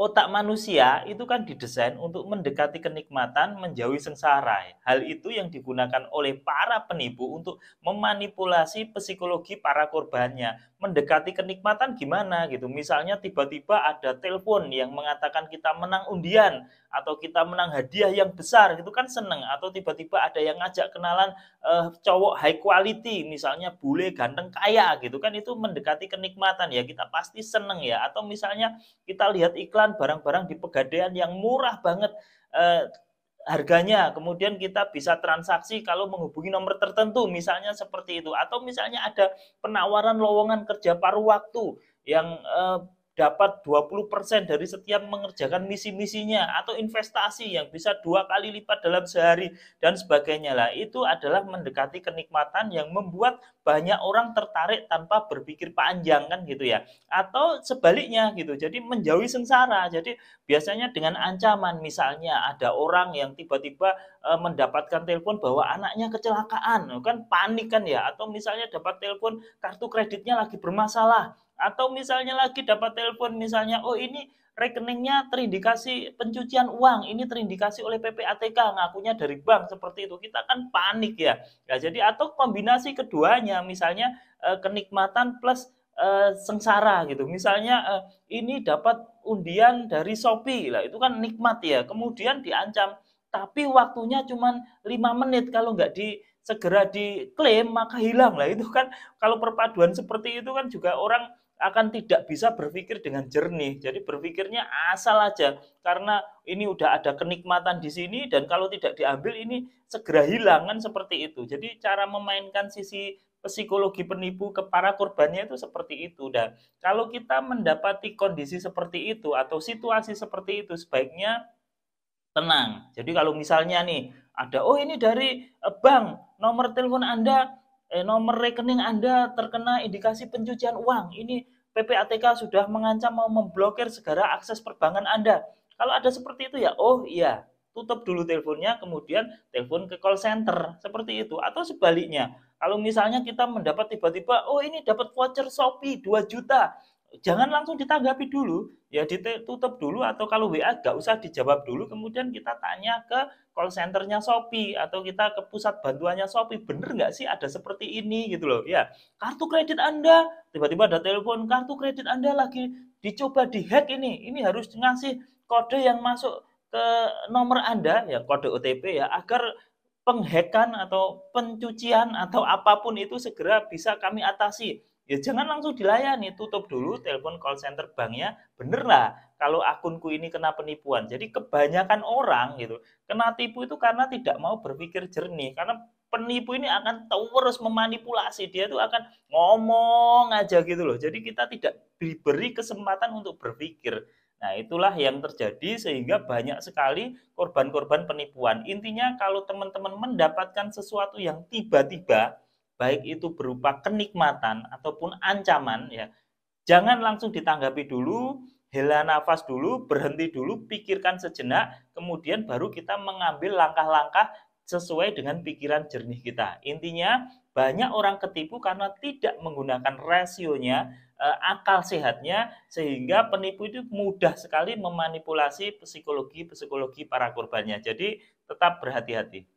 otak manusia itu kan didesain untuk mendekati kenikmatan, menjauhi sengsara. Hal itu yang digunakan oleh para penipu untuk memanipulasi psikologi para korbannya. Mendekati kenikmatan gimana gitu. Misalnya tiba-tiba ada telepon yang mengatakan kita menang undian atau kita menang hadiah yang besar, itu kan seneng. Atau tiba-tiba ada yang ngajak kenalan cowok high quality, misalnya bule ganteng kaya gitu kan, itu mendekati kenikmatan ya, kita pasti seneng ya. Atau misalnya kita lihat iklan barang-barang di Pegadaian yang murah banget harganya, kemudian kita bisa transaksi kalau menghubungi nomor tertentu, misalnya seperti itu. Atau misalnya ada penawaran lowongan kerja paruh waktu yang dapat 20% dari setiap mengerjakan misi-misinya, atau investasi yang bisa 2 kali lipat dalam sehari dan sebagainya. Lah itu adalah mendekati kenikmatan yang membuat banyak orang tertarik tanpa berpikir panjang kan gitu ya. Atau sebaliknya gitu, jadi menjauhi sengsara. Jadi biasanya dengan ancaman, misalnya ada orang yang tiba-tiba mendapatkan telepon bahwa anaknya kecelakaan, kan panik kan ya. Atau misalnya dapat telepon kartu kreditnya lagi bermasalah, atau misalnya lagi dapat telepon misalnya, oh ini rekeningnya terindikasi pencucian uang, ini terindikasi oleh PPATK, ngakunya dari bank, seperti itu. Kita kan panik ya. Ya jadi, atau kombinasi keduanya, misalnya kenikmatan plus sengsara gitu. Misalnya ini dapat undian dari Shopee, lah itu kan nikmat ya. Kemudian diancam, tapi waktunya cuma 5 menit, kalau nggak segera diklaim maka hilang. Lah itu kan, kalau perpaduan seperti itu kan juga orang akan tidak bisa berpikir dengan jernih. Jadi berpikirnya asal aja, karena ini udah ada kenikmatan di sini dan kalau tidak diambil ini segera hilang kan, seperti itu. Jadi cara memainkan sisi psikologi penipu ke para korbannya itu seperti itu. Dan kalau kita mendapati kondisi seperti itu atau situasi seperti itu, sebaiknya tenang. Jadi kalau misalnya nih ada, oh ini dari bank, nomor telepon Anda, nomor rekening Anda terkena indikasi pencucian uang. Ini PPATK sudah mengancam mau memblokir segala akses perbankan Anda. Kalau ada seperti itu ya, oh iya, tutup dulu teleponnya, kemudian telepon ke call center, seperti itu. Atau sebaliknya, kalau misalnya kita mendapat tiba-tiba, oh ini dapat voucher Shopee 2 juta, jangan langsung ditanggapi dulu, ya ditutup dulu. Atau kalau WA nggak usah dijawab dulu, kemudian kita tanya ke call centernya Shopee atau kita ke pusat bantuannya Shopee, bener nggak sih ada seperti ini gitu loh ya. Kartu kredit Anda, tiba-tiba ada telepon, kartu kredit Anda lagi dicoba dihack, ini harus ngasih kode yang masuk ke nomor Anda, ya kode OTP ya, agar penghackan atau pencucian atau apapun itu segera bisa kami atasi. Ya jangan langsung dilayani, tutup dulu telepon call center banknya. Bener lah kalau akunku ini kena penipuan. Jadi kebanyakan orang gitu kena tipu itu karena tidak mau berpikir jernih, karena penipu ini akan terus memanipulasi, dia tuh akan ngomong aja gitu loh. Jadi kita tidak diberi kesempatan untuk berpikir. Nah, itulah yang terjadi sehingga banyak sekali korban-korban penipuan. Intinya kalau teman-teman mendapatkan sesuatu yang tiba-tiba, baik itu berupa kenikmatan ataupun ancaman ya, jangan langsung ditanggapi dulu, hela nafas dulu, berhenti dulu, pikirkan sejenak, kemudian baru kita mengambil langkah-langkah sesuai dengan pikiran jernih kita. Intinya banyak orang ketipu karena tidak menggunakan rasionya, akal sehatnya, sehingga penipu itu mudah sekali memanipulasi psikologi-psikologi para korbannya. Jadi tetap berhati-hati.